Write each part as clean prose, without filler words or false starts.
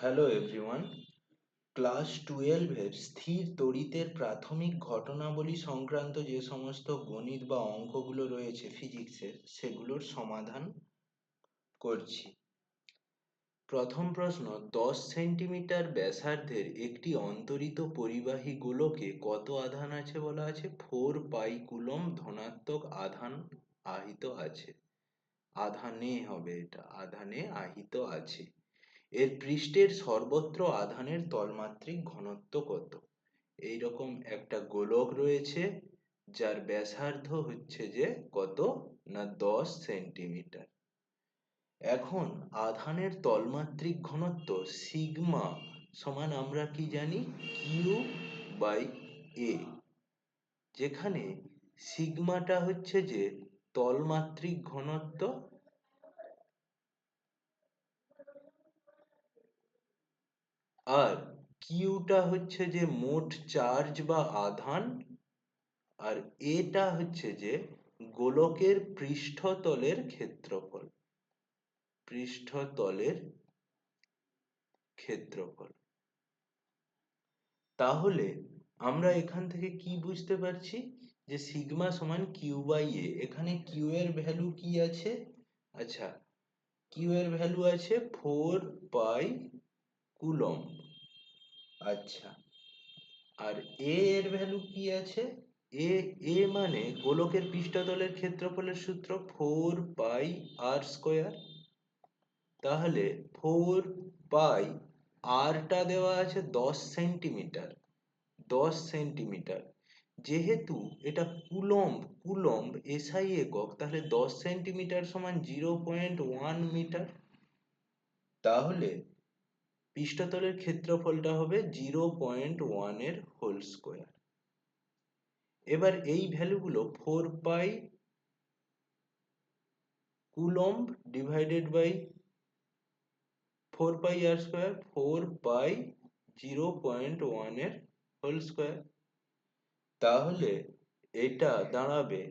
Hello everyone. Class 12-এর স্থির তড়িতের প্রাথমিক ঘটনাবলী সংক্রান্ত যে সমস্ত গণিত বা অঙ্কগুলো রয়েছে ফিজিক্সের, সেগুলোর সমাধান করছি। প্রথম প্রশ্ন, 10 সেন্টিমিটার ব্যাসার্ধের একটি অন্তরিত পরিবাহী গোলকে কত আধান আছে বলা আছে? 4 পাই কুলম্ব ধনাত্মক আধান আহিত আছে। আধানে হবে, এটা আধানে আহিত আছে। এর পৃষ্ঠের সর্বত্র আধানের তলমাত্রিক ঘনত্ব কত? এইরকম একটা গোলক রয়েছে যার ব্যাসার্ধ হচ্ছে যে কত না 10 সেন্টিমিটার। এখন আধানের তলমাত্রিক ঘনত্ব সিগমা সমান আমরা কি জানি? কিউ বাই এ, যেখানে সিগমাটা হচ্ছে যে তলমাত্রিক ঘনত্ব আর কিউটা হচ্ছে যে মোট চার্জ বা আধান, আর এটা হচ্ছে যে গোলকের পৃষ্ঠতলের ক্ষেত্রফল। পৃষ্ঠতলের ক্ষেত্রফল। তাহলে আমরা এখান থেকে কি বুঝতে পারছি? যে সিগমা সমান কিউ বাই এ। এখানে কিউ এর ভ্যালু কি আছে? আচ্ছা, কিউ এর ভ্যালু আছে 4 পাই কুলম্ব। আচ্ছা, আর এ এর ভ্যালু কি আছে? এ এ মানে গোলকের পৃষ্ঠতলের ক্ষেত্রফলের সূত্র 4 পাই আর স্কয়ার। তাহলে 4 পাই আরটা দেওয়া আছে 10 সেন্টিমিটার। 10 সেন্টিমিটার, যেহেতু এটা কুলম্ব, কুলম্ব এসআই একক, তাহলে 10 সেন্টিমিটার সমান 0.1 মিটার। তাহলে পৃষ্ঠতলের ক্ষেত্রফলটা হবে 0.1 এর হোল স্কয়ার। এবার এই ভ্যালুগুলো 4 pi coulomb divided by 4 pi r square, 4 pi 0.1 এর হোল স্কয়ার। তাহলে এটা দাঁড়াবে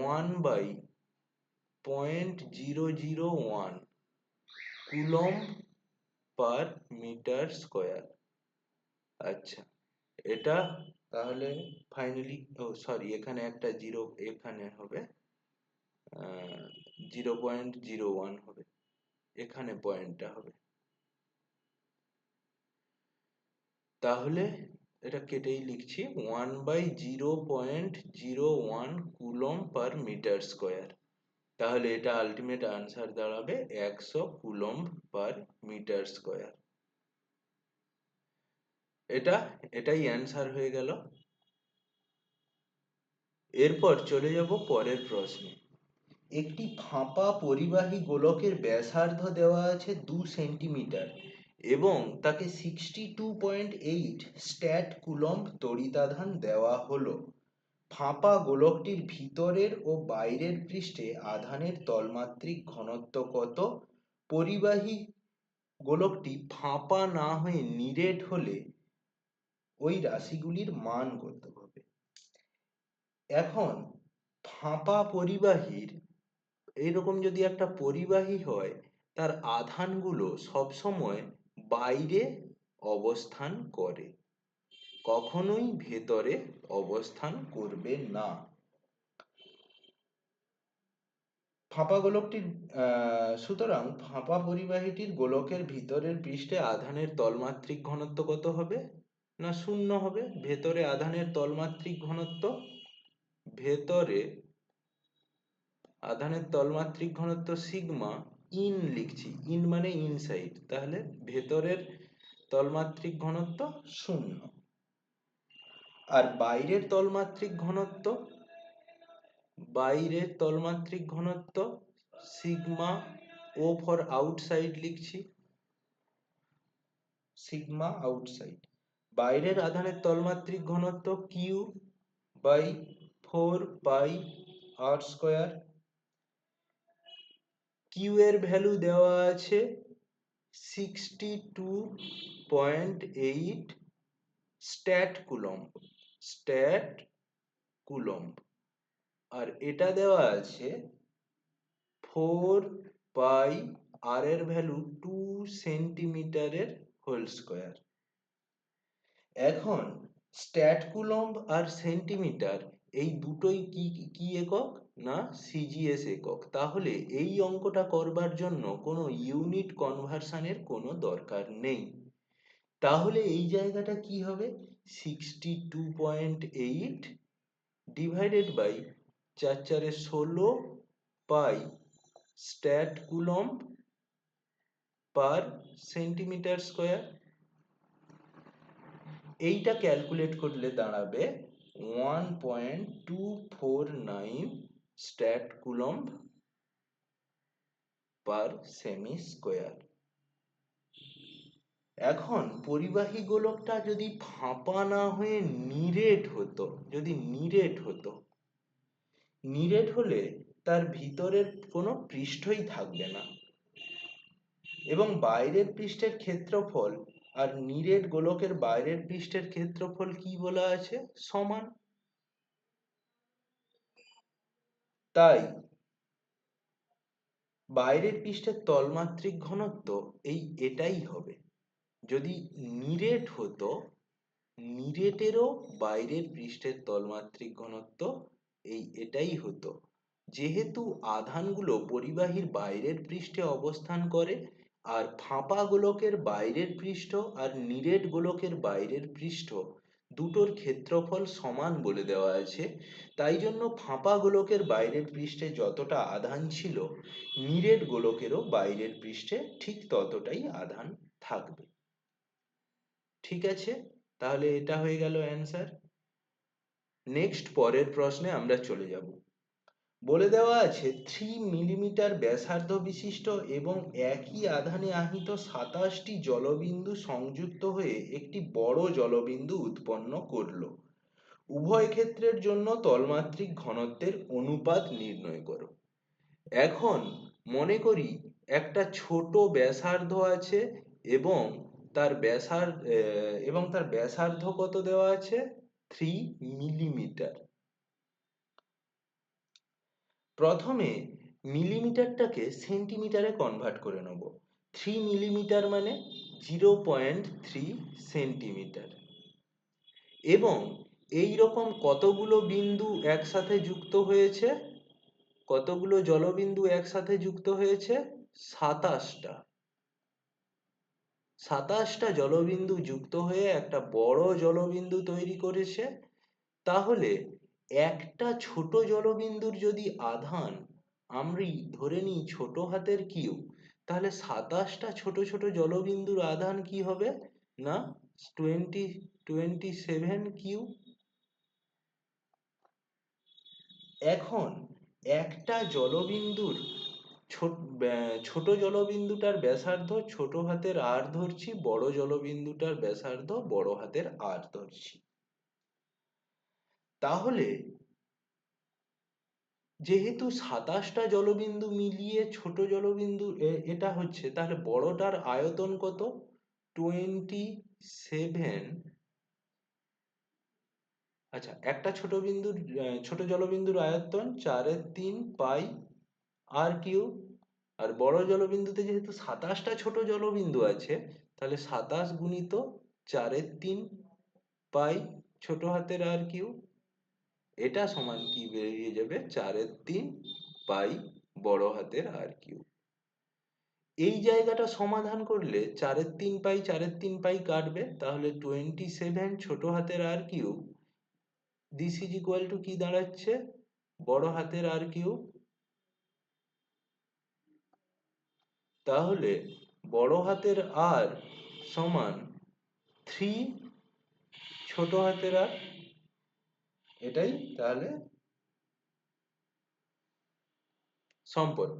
1 by 0.001 coulomb per metre square. আচ্ছা, এটা তাহলে ফাইনালি, সরি, এখানে একটা জিরো এখানে হবে, 0.01 হবে, এখানে পয়েন্টটা হবে। তাহলে এটা কেটেই লিখছি, 1 by 0.01 coulomb per metre square. তাহলে এটা আলটিমেট আনসার দাঁড়াবে 100 কুলম্ব পার মিটার স্কয়ার। এটাই অ্যান্সার হয়ে গেল। এরপর চলে যাব পরের প্রশ্নে। একটি ফাঁপা পরিবাহী গোলকের ব্যাসার্ধ দেওয়া আছে 2 সেন্টিমিটার এবং তাকে 62.8 স্ট্যাট কুলম্ব তড়িতাধান দেওয়া হলো। ফাঁপা গোলকটির ভিতরের ও বাইরের পৃষ্ঠে আধানের তলমাত্রিক ঘনত্ব কত? পরিবাহী গোলকটি ফাঁপা না হয়ে নিরেট হলে ওই রাশিগুলির মান কত হবে? এখন ফাঁপা পরিবাহীর, এইরকম যদি একটা পরিবাহী হয়, তার আধানগুলো সবসময় বাইরে অবস্থান করে, কখনোই ভেতরে অবস্থান করবে না। ফাঁপা গোলকটির সুতরাং ফাঁপা পরিবাহীটির গোলকের ভিতরের পৃষ্ঠে আধানের তলমাত্রিক ঘনত্ব কত হবে? না 0 হবে। ভেতরে আধানের তলমাত্রিক ঘনত্ব, ভেতরে আধানের তলমাত্রিক ঘনত্ব সিগমা ইন লিখছি, ইন মানে ইনসাইড, তাহলে ভেতরের তলমাত্রিক ঘনত্ব 0। আর বাইরের তলমাত্রিক ঘনত্ব, বাইরের তলমাত্রিক ঘনত্ব সিগমা, ও ফর আউটসাইড লিখছি, সিগমা আউটসাইড। বাইরের আধানের তলমাত্রিক ঘনত্ব q by 4 pi r square. Q এর ভ্যালু দেওয়া আছে 62.8 স্ট্যাট কুলম্ব, স্ট্যাট কুলম্ব। আর এটা দেওয়া আছে 4 পাই আর এর ভ্যালু 2 সেন্টিমিটারের হোল স্কোয়ার। এখন স্ট্যাট কুলম্ব আর সেন্টিমিটার এই দুটোই কি কি একক? না সিজিএস একক। তাহলে এই অঙ্কটা করবার জন্য কোনো ইউনিট কনভার্সনের কোনো দরকার নেই। তাহলে এই জায়গাটা কি হবে? 62.8 divided by 4 4 16 pi stat coulomb per centimetre square. এইটা ক্যালকুলেট করলে দাঁড়াবে 1.249 stat coulomb per cm square. এখন পরিবাহী গোলকটা যদি ফাঁপা না হয়ে নিরেট হতো, যদি নিরেট হতো, নিরেট হলে তার ভিতরের কোনো পৃষ্ঠই থাকবে না এবং বাইরের পৃষ্ঠের ক্ষেত্রফল আর নিরেট গোলকের বাইরের পৃষ্ঠের ক্ষেত্রফল কি বলা আছে? সমান। তাই বাইরের পৃষ্ঠের তলমাত্রিক ঘনত্ব এটাই হবে। যদি নিরেট হতো, নিরেটেরও বাইরের পৃষ্ঠের তলমাত্রিক ঘনত্ব এটাই হতো। যেহেতু আধানগুলো পরিবাহীর বাইরের পৃষ্ঠে অবস্থান করে আর ফাঁপা গোলকের বাইরের পৃষ্ঠ আর নিরেট গোলকের বাইরের পৃষ্ঠ দুটোর ক্ষেত্রফল সমান বলে দেওয়া আছে, তাই জন্য ফাঁপা গোলকের বাইরের পৃষ্ঠে যতটা আধান ছিল, নিরেট গোলকেরও বাইরের পৃষ্ঠে ঠিক ততটাই আধান থাকবে। ঠিক আছে, তাহলে এটা হয়ে গেল অ্যান্সার। নেক্সট পরের প্রশ্নে আমরা চলে যাব। বলে দেওয়া আছে 3 মিলিমিটার ব্যাসার্ধ বিশিষ্ট এবং একই আধানে আহিত 27টি জলবিন্দু সংযুক্ত হয়ে একটি বড় জলবিন্দু উৎপন্ন করলো। উভয় ক্ষেত্রের জন্য তলমাত্রিক ঘনত্বের অনুপাত নির্ণয় করো। এখন মনে করি একটা ছোট ব্যাসার্ধ আছে এবং তার ব্যাসার্ধ কত দেওয়া আছে? 3 মিলিমিটার। প্রথমে মিলিমিটারটাকে সেন্টিমিটারে কনভার্ট করে নেব। 3 মিলিমিটার মানে 0.3 সেন্টিমিটার। এবং এই রকম কতগুলো বিন্দু একসাথে যুক্ত হয়েছে? কতগুলো জলবিন্দু একসাথে যুক্ত হয়েছে? 27টা। 27টা জলবিন্দু যুক্ত হয়ে একটা বড় জলবিন্দু তৈরি করেছে। তাহলে একটা ছোট জলবিন্দুর যদি আধান আমরা ধরে নিই ছোট হাতের কিউ, তাহলে 27টা ছোট ছোট জলবিন্দুর আধান কি হবে? না 27 কিউ। এখন একটা জলবিন্দুর ছোট জলবিন্দুটার ব্যাসার্ধ ছোট হাতের আর ধরছি, বড় জলবিন্দুটার ব্যাসার্ধ বড় হাতের আর ধরছি। তাহলে যেহেতু 27টা জলবিন্দু মিলিয়ে ছোট জলবিন্দু এটা হচ্ছে, তাহলে বড়টার আয়তন কত? 27। আচ্ছা, একটা ছোট জলবিন্দুর আয়তন 4/3 পাই আর কিউব। আর বড় জলবিন্দুতে যেহেতু 27টা ছোট জলবিন্দু আছে, তাহলে 27 গুণিত 4/3 পাই ছোট হাতের আর কিউব। এটা সমান কি বেরিয়ে যাবে? 4/3 পাই বড় হাতের আর কিউব। এই জায়গাটা সমাধান করলে 4/3 পাই 4/3 পাই কাটবে, তাহলে 27 ছোট হাতের r cube this is equal to কি দাঁড়াচ্ছে? বড় হাতের আর কিউব। তাহলে বড় হাতের আর সমান 3 ছোট হাতের আর। এটাই তাহলে সম্পর্ক।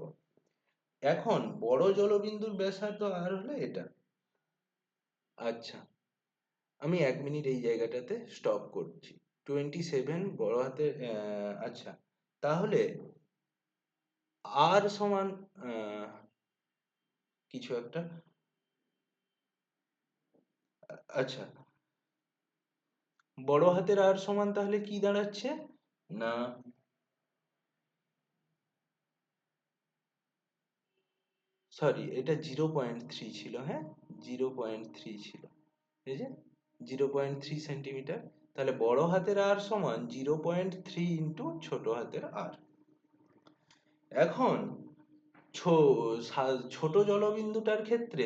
এখন বড় জলবিন্দুর ব্যাসার্ধ আর হলো এটা। আচ্ছা, আমি 1 মিনিট এই জায়গাটাতে স্টপ করছি। 27 বড় হাতের আচ্ছা, তাহলে আর সমান কিছু একটা। আচ্ছা, বড় হাতের আর সমান তাহলে কি দাঁড়াচ্ছে? না সরি, এটা 0.3 ছিল, হ্যাঁ 0.3 ছিল, এই যে 0.3 সেন্টিমিটার। তাহলে বড় হাতের আর সমান 0.3 ইন্টু ছোট হাতের আর। এখন ছোট জলবিন্দুটার ক্ষেত্রে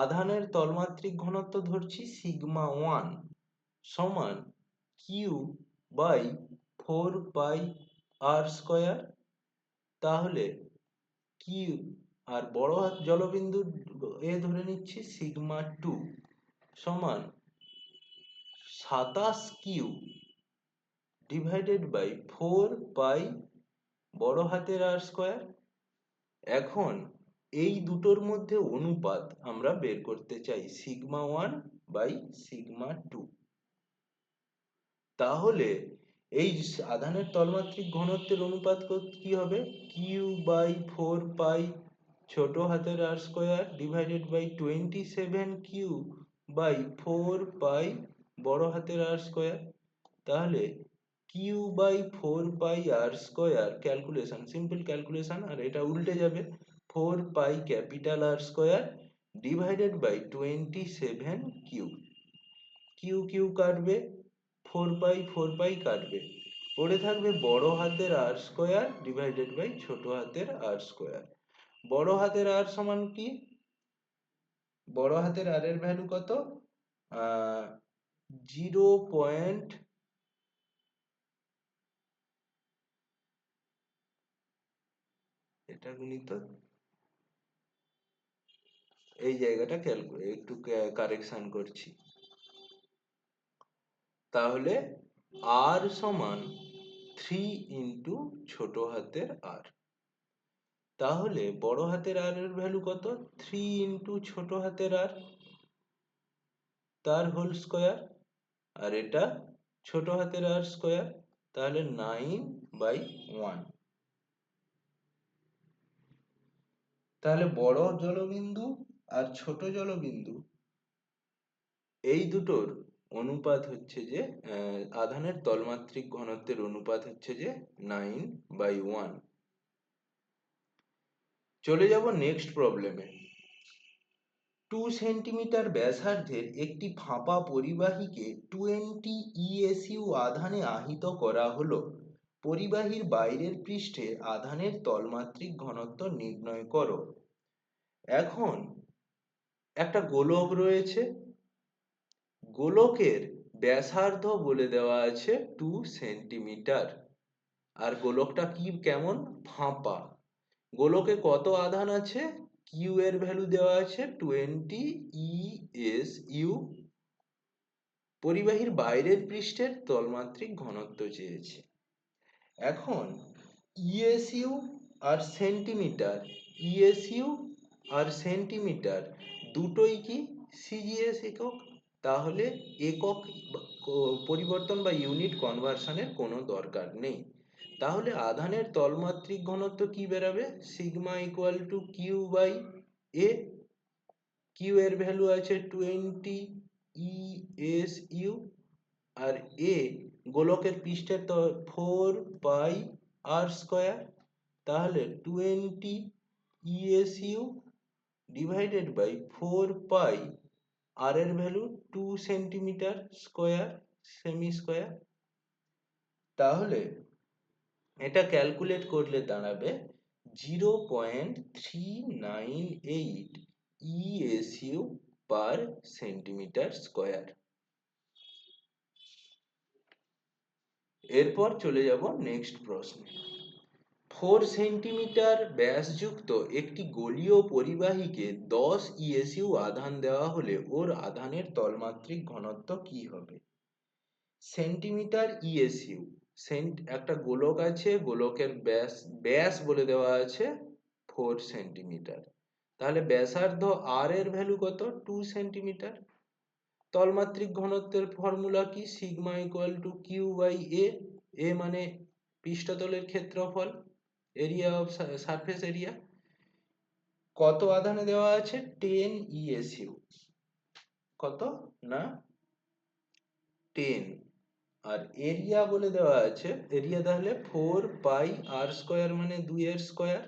আধানের তলমাত্রিক ঘনত্ব ধরছি সিগমা 1 সমান q by 4 pi r square. তাহলে কিউ আর বড় হাত জলবিন্দু এ ধরে নিচ্ছি সিগমা 2 সমান 27 কিউ ডিভাইডেড বাই 4 পাই বড় হাতের আর স্কয়ার। এখন এই দুটোর মধ্যে অনুপাত আমরা বের করতে চাই সিগমা 1 বাই সিগমা 2। তাহলে এই আধানের তলমাত্রিক ঘনত্বের অনুপাত কি হবে? কিউ বাই 4 পাই ছোট হাতের r square divided by 27 q by 4 pi বড় হাতের আর স্কয়ার। তাহলে q by 4 pi r square calculation, simple calculation, আর এটা উল্টে যাবে 4 pi capital r square divided by 27 q. Q q কাটবে, 4 পাই কাটবে, পড়ে থাকবে বড় হাতের আর স্কয়ার ডিভাইডেড বাই ছোট হাতের আর স্কয়ার। বড় হাতের আর সমান কি? বড় হাতের আর এর ভ্যালু কত? 0. এটা গুণিত এই জায়গাটা একটু কারেকশন করছি। তাহলে আর সমান 3 ইন্টু ছোট হাতের আর। তাহলে বড় হাতের আর এর ভ্যালু কত? 3 ইন্টু ছোট হাতের আর তার হোল স্কয়ার, আর এটা ছোট হাতের আর স্কয়ার, তাহলে 9/1। তাহলে বড় জলবিন্দু আর ছোট জলবিন্দু এই দুটোর অনুপাত হচ্ছে যে আধানের তলমাত্রিক ঘনত্বের অনুপাত হচ্ছে যে 9/1। চলে যাব নেক্সট প্রবলেমে। 2 সেন্টিমিটার ব্যাসার্ধের একটি ফাঁপা পরিবাহীকে 20 ইএসইউ আধানে আহিত করা হলো। পরিবাহীর বাইরের পৃষ্ঠে আধানের তলমাত্রিক ঘনত্ব নির্ণয় করো। এখন একটা গোলক রয়েছে, গোলকের ব্যাসার্ধ বলে দেওয়া আছে 2 সেন্টিমিটার, আর গোলকটা কি কেমন? ফাঁপা। গোলকে কত আধান আছে? কিউ এর ভ্যালু দেওয়া আছে 20 ইএসইউ। পরিবাহীর বাইরের পৃষ্ঠের তলমাত্রিক ঘনত্ব চেয়েছে। এখন ইএসইউ আর সেন্টিমিটার, ইএসইউ আর সেন্টিমিটার দুটোই কি সিজিএস একক, তাহলে একক পরিবর্তন বা ইউনিট কনভার্সনের কোনো দরকার নেই। তাহলে আধানের তলমাত্রিক ঘনত্ব কি বেরাবে? Sigma equal to q by a. Q এর ভ্যালু আছে 20 ইএসইউ, আর এ গোলকের পৃষ্ঠের 4 পাই আর স্কয়ার। তাহলে 20 ESU divided by 4 pi, r এর value 2 centimetre square semi square. তাহলে এটা ক্যালকুলেট করলে দাঁড়াবে 0.398 ইএসইউ পার সেন্টিমিটার স্কয়ার। এরপর চলে যাব নেক্সট প্রশ্নে। 4 সেন্টিমিটার ব্যাসযুক্ত একটি গোলীয় পরিবাহীকে 10 ইএসইউ আধান দেওয়া হলে ওর আধানের তলমাত্রিক ঘনত্ব কি হবে? সেন্টিমিটার ইএসইউ, একটা গোলক আছে, গোলকের ব্যাস বলে দেওয়া আছে 4 সেন্টিমিটার। তাহলে ব্যাসার্ধ আর এর ভ্যালু কত? 2 সেন্টিমিটার। তলমাত্রিক ঘনত্বের ফর্মুলা কি? Sigma equal to q by a. A মানে পৃষ্ঠতলের ক্ষেত্রফল, এরিয়া অফ সারফেস এরিয়া। কত আধানে দেওয়া আছে? 10 ইএসইউ। কত না 10। আর এরিয়া বলে দেওয়া আছে, এরিয়া তাহলে 4 পাই আর স্কয়ার মানে 2 এর স্কয়ার।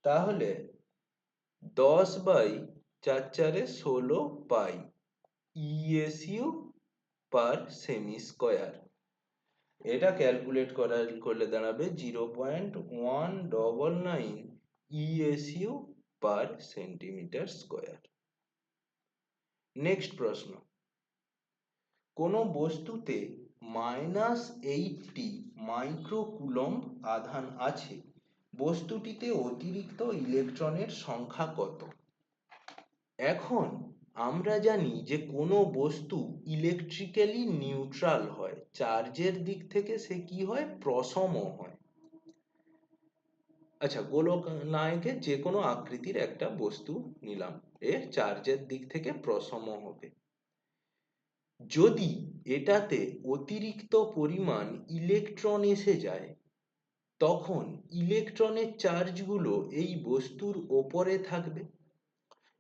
তাহলে 10/4 পাই ইএসইউ পার সেমি স্কোয়ার। এটা ক্যালকুলেট করলে দাঁড়াবে 0.199 ইএসইউ পার সেন্টিমিটার স্কোয়ার। নেক্সট প্রশ্ন, কোনো বস্তুতে -80 মাইক্রোকুলম্ব আধান আছে, বস্তুটিতে অতিরিক্ত ইলেকট্রনের সংখ্যা কত? এখন আমরা জানি যে কোনো বস্তু ইলেকট্রিক্যালি নিউট্রাল হয়, চার্জের দিক থেকে সে কি হয়, প্রসম হয়। আচ্ছা, গোলক নায়কের যে কোনো আকৃতির একটা বস্তু নিলাম, এর চার্জের দিক থেকে প্রসম হবে। যদি এটাতে অতিরিক্ত পরিমাণ ইলেকট্রন এসে যায়, তখন ইলেকট্রনের চার্জগুলো এই বস্তুর ওপরে থাকবে।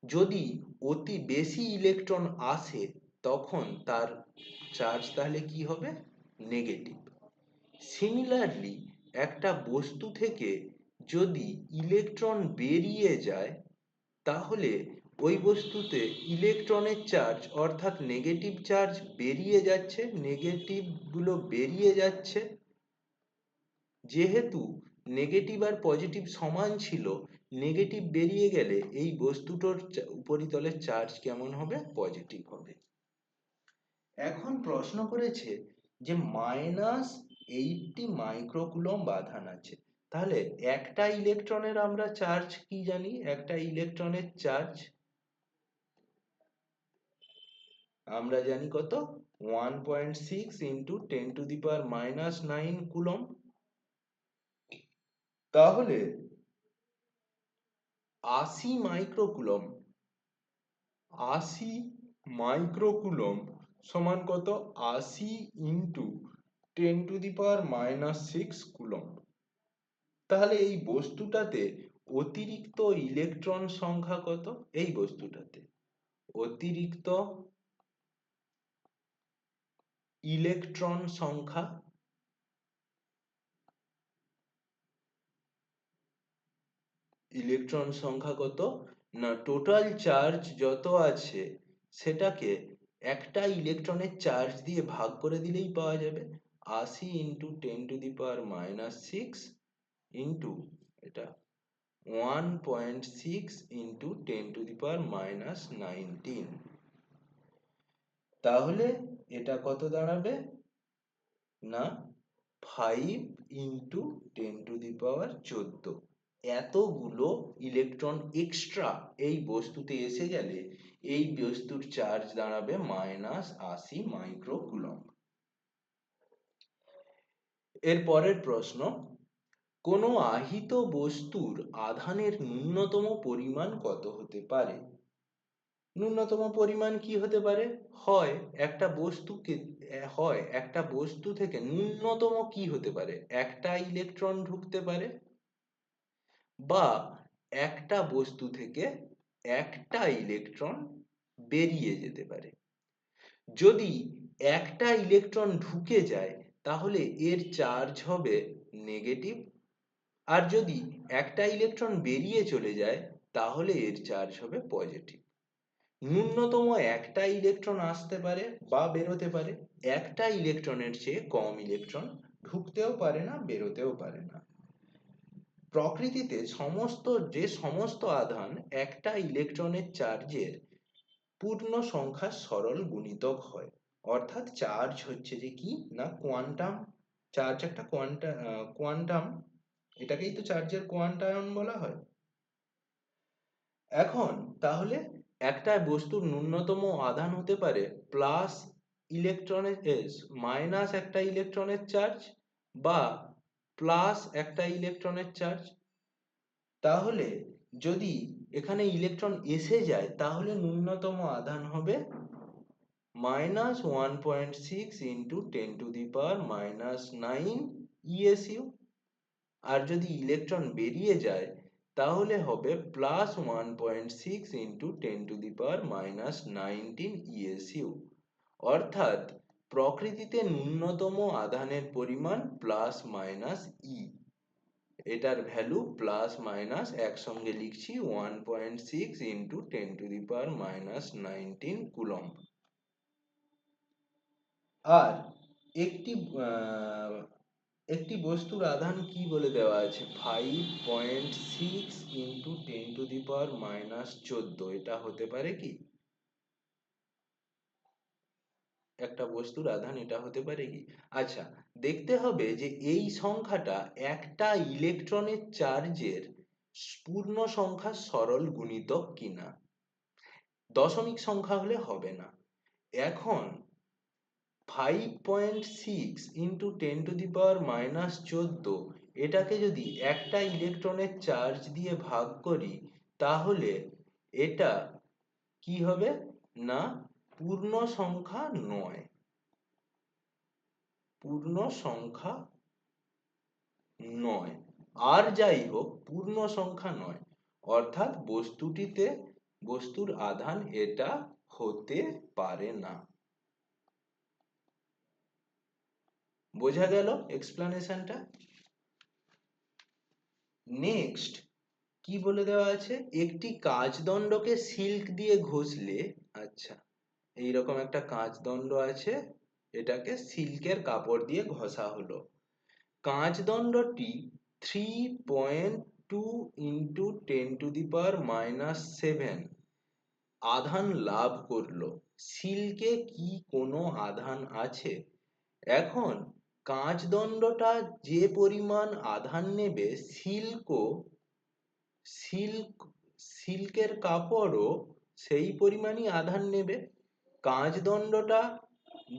যদি অতি বেশি ইলেকট্রন আসে, তখন তার চার্জ তাহলে কি হবে, নেগেটিভ। সিমিলারলি একটা বস্তু থেকে যদি ইলেকট্রন বেরিয়ে যায়, তাহলে ওই বস্তুতে ইলেকট্রনের চার্জ অর্থাৎ নেগেটিভ চার্জ বেরিয়ে যাচ্ছে, নেগেটিভগুলো বেরিয়ে যাচ্ছে। যেহেতু নেগেটিভ আর পজিটিভ সমান ছিল, নেগেটিভ বেরিয়ে গেলে এই বস্তুটার উপরিতলের চার্জ কেমন হবে, পজিটিভ হবে। এখন প্রশ্ন করেছে যে -80 মাইক্রোকুলম্ব আধান আছে, তাহলে একটা ইলেকট্রনের আমরা চার্জ কি জানি, একটা ইলেকট্রনের চার্জ আমরা জানি কত, 1.6 × 10⁻⁹ কুলম্ব। তাহলে 80 মাইক্রোকুলম্ব 80 মাইক্রোকুলম্ব সমান কত, 80 × 10⁻⁶ কুলম্ব। তাহলে এই বস্তুটাতে অতিরিক্ত ইলেকট্রন সংখ্যা কত, এই বস্তুটাতে অতিরিক্ত ইলেকট্রন সংখ্যা কত না, টোটাল চার্জ যত আছে সেটাকে একটা ইলেকট্রনের চার্জ দিয়ে ভাগ করে দিলেই পাওয়া যাবে। 80 × 10⁻⁶ এটা 1.6 × 10⁻⁹। তাহলে এটা কত দাঁড়াবে না, 5 × 10⁻14। এতগুলো ইলেকট্রন এক্সট্রা এই বস্তুতে এসে গেলে এই বস্তুর চার্জ দাঁড়াবে -80 মাইক্রোকুলম্ব। এর পরের প্রশ্ন, কোনো আহিত বস্তুর আধানের ন্যূনতম পরিমাণ কত হতে পারে? ন্যূনতম পরিমাণ কি হতে পারে, হয় একটা বস্তু থেকে ন্যূনতম কি হতে পারে, একটা ইলেকট্রন ঢুকতে পারে, বা একটা বস্তু থেকে একটা ইলেকট্রন বেরিয়ে যেতে পারে। যদি একটা ইলেকট্রন ঢুকে যায়, তাহলে এর চার্জ হবে নেগেটিভ, আর যদি একটা ইলেকট্রন বেরিয়ে চলে যায়, তাহলে এর চার্জ হবে পজিটিভ। ন্যূনতম একটা ইলেকট্রন আসতে পারে বা বেরোতে পারে, একটা ইলেকট্রনের চেয়ে কম ইলেকট্রন ঢুকতেও পারে না, বেরোতেও পারে না। প্রকৃতিতে যে সমস্ত আধান একটা ইলেকট্রনের চার্জের পূর্ণ সংখ্যার সরল গুণিতক হয়, অর্থাৎ চার্জ হচ্ছে যে কি না, কোয়ান্টাম চার্জ, একটা কোয়ান্টাম, এটাকেই তো চার্জের কোয়ান্টায়ন বলা হয়। এখন তাহলে একটা বস্তুর ন্যূনতম আধান হতে পারে প্লাস ইলেকট্রনের মাইনাস একটা ইলেকট্রনের চার্জ বা প্লাস একটা ইলেকট্রনের চার্জ। তাহলে যদি এখানে ইলেকট্রন এসে যায়, তাহলে ন্যূনতম আধান হবে -1.6 × 10⁻⁹ ইএসইউ, আর যদি ইলেকট্রন বেরিয়ে যায়, তাহলে হবে +1.6 × 10⁻⁹ ইএসইউ। অর্থাৎ প্রকৃতিতে ন্যূনতম আধানের পরিমাণ +- ই। এটার ভ্যালু প্লাস মাইনাস একসঙ্গে লিখছি 1.6 ইন্টু 10⁻⁻19 কুলম্ব। আর একটি একটি বস্তুর আধান কি বলে দেওয়া আছে, 5.6 ইন্টু 10⁻⁻14। এটা হতে পারে কি একটা বস্তুর আধান, এটা হতে পারে কি? আচ্ছা, দেখতে হবে যে এই সংখ্যাটা একটা ইলেকট্রনের চার্জের পূর্ণ সংখ্যার সরল গুণিতক কিনা। দশমিক সংখ্যা হলে হবে না। এখন 5.6 ইন্টু 10⁻⁻14 এটাকে যদি একটা ইলেকট্রনের চার্জ দিয়ে ভাগ করি, তাহলে এটা কি হবে না পূর্ণ সংখ্যা নয়, পূর্ণ সংখ্যা নয়। আর যাই হোক, পূর্ণ সংখ্যা নয়, অর্থাৎ বস্তুর আধান এটা হতে পারে না। বোঝা গেল এক্সপ্লানেশনটা? নেক্সট কি বলে দেওয়া আছে, একটি কাচদণ্ডকে সিল্ক দিয়ে ঘষলে, আচ্ছা এইরকম একটা কাচদণ্ড আছে, এটাকে সিল্কের কাপড় দিয়ে ঘষা হলো। কাচদণ্ডটি 3.2 ইন্টু 10⁻⁻7 আধান লাভ করলো। সিল্কে কি কোনো আধান আছে? এখন কাচদণ্ডটা যে পরিমাণ আধান নেবে, সিল্কের কাপড়ও সেই পরিমাণই আধান নেবে। কাচদণ্ডটা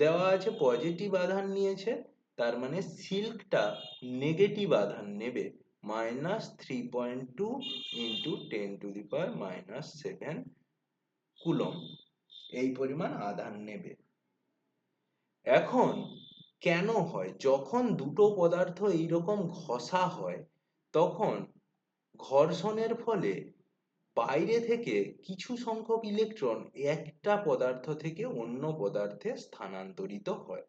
দেওয়া আছে পজিটিভ আধান নিয়েছে, তার মানে সিল্কটা নেগেটিভ আধান নেবে, -3.2 ইন্টু 10⁻⁻7 কুলম্ব এই পরিমাণ আধান নেবে। এখন কেন হয়, যখন দুটো পদার্থ এইরকম ঘষা হয়, তখন ঘর্ষণের ফলে বাইরে থেকে কিছু সংখ্যক ইলেকট্রন একটা পদার্থ থেকে অন্য পদার্থে স্থানান্তরিত হয়।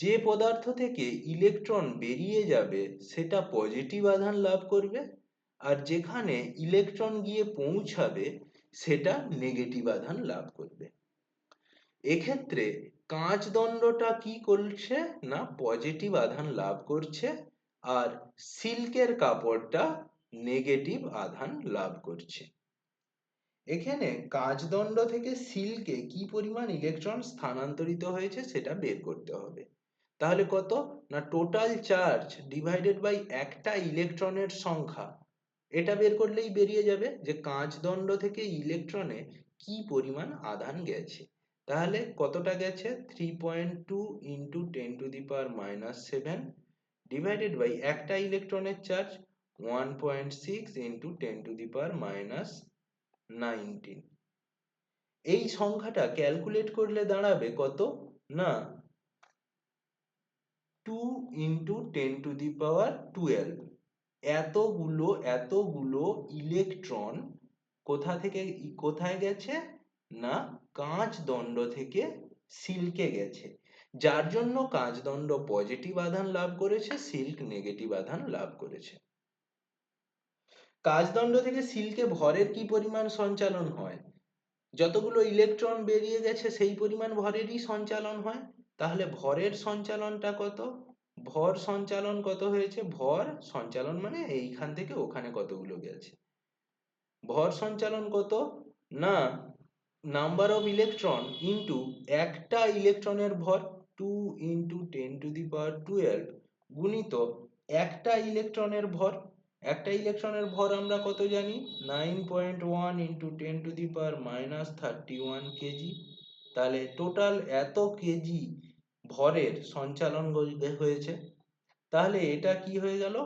যে পদার্থ থেকে ইলেকট্রন বেরিয়ে যাবে সেটা পজিটিভ আধান লাভ করবে, আর যেখানে ইলেকট্রন গিয়ে পৌঁছাবে সেটা নেগেটিভ আধান লাভ করবে। এক্ষেত্রে কাচদণ্ডটা কি করছে না পজিটিভ আধান লাভ করছে, আর সিল্কের কাপড়টা নেগেটিভ আধান লাভ করছে। এখানে কাচদণ্ড থেকে সিল্কে কি পরিমাণ ইলেকট্রন স্থানান্তরিত হয়েছে সেটা বের করতে হবে। তাহলে কত না টোটাল চার্জ ডিভাইডেড বাই একটা ইলেকট্রনের সংখ্যা, এটা বের করলেই বেরিয়ে যাবে যে কাচদণ্ড থেকে ইলেকট্রনে কি পরিমাণ আধান গেছে। তাহলে কতটা গেছে, 3.2 ইন্টু 10⁻⁻7 ডিভাইডেড বাই একটা ইলেকট্রনের চার্জ 1.6 ইন্টু 10⁻⁻19। এই সংখ্যাটা ক্যালকুলেট করলে দাঁড়াবে কত না 2 ইন্টু 10⁻12। এতগুলো ইলেকট্রন কোথায় গেছে না কাচদণ্ড থেকে সিল্কে গেছে, যার জন্য কাচদণ্ড পজিটিভ আধান লাভ করেছে, সিল্ক নেগেটিভ আধান লাভ করেছে। কাচদণ্ড থেকে সিল্কে ভরের কি পরিমাণ সঞ্চালন হয়, যতগুলো ইলেকট্রন বেরিয়ে গেছে সেই পরিমাণ ভরেরই সঞ্চালন হয়। তাহলে ভরের সঞ্চালনটা কত, ভর সঞ্চালন কত হয়েছে, ভর সঞ্চালন মানে এইখান থেকে ওখানে কতগুলো গেছে, ভর সঞ্চালন কত না নাম্বার অফ ইলেকট্রন ইন্টু একটা ইলেকট্রনের ভর 2 ইন্টু 10⁻12 গুণিত একটা ইলেকট্রনের ভর। একটা ইলেকট্রনের ভর আমরা কত জানি, 9.1 ইন্টু 10⁻31 কেজি। তাহলে টোটাল এত কেজি ভরের সঞ্চালন হয়েছে। তাহলে এটা কি হয়ে গেল,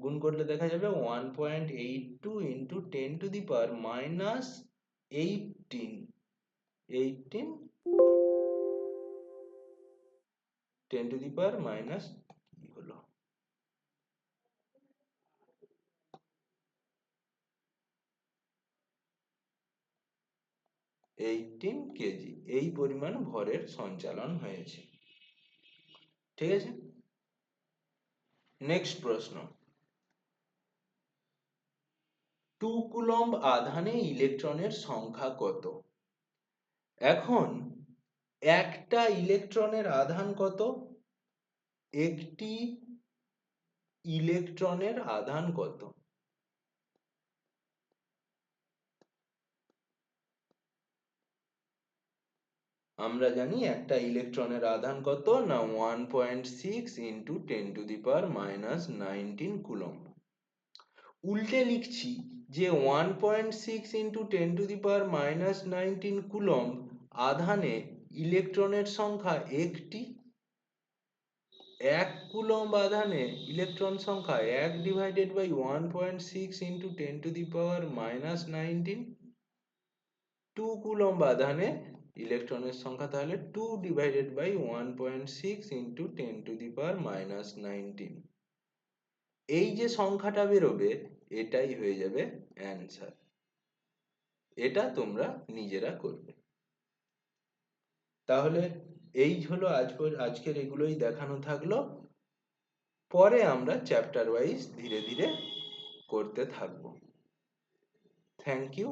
গুণ করলে দেখা যাবে 1.82 ইন্টু 10⁻18 কি হলো 18 কেজি এই পরিমাণ ভরের সঞ্চালন হয়েছে। ঠিক আছে, নেক্সট প্রশ্ন, 2 কুলম্ব আধানে ইলেকট্রনের সংখ্যা কত? এখন একটা ইলেকট্রনের আধান কত? একটি ইলেকট্রনের আধান কত? আমরা জানি একটা ইলেকট্রনের আধান কত না 1.6 ইন্টু 10⁻⁻19 কুলম্ব। উল্টে লিখছি যে 1.6 ইন্টু 10⁻⁻19 কুলম্ব আধানে ইলেকট্রনের সংখ্যা একটি। 1 কুলম্ব আধানে ইলেকট্রন সংখ্যা 1 ডিভাইডেড বাই 1.6 ইন্টু 10⁻⁻19। 2 কুলম্ব আধানে ইলেকট্রনের সংখ্যা তাহলে 2 ডিভাইডেড বাই 1.6 ইন্টু 10⁻⁻19। এই যে সংখ্যাটা বেরোবে এটাই হয়ে যাবে অ্যান্সার। এটা তোমরা নিজেরা করবে। তাহলে এই হলো আজকের এগুলোই দেখানো থাকলো। পরে আমরা চ্যাপ্টার ওয়াইজ ধীরে ধীরে করতে থাকবো। Thank you.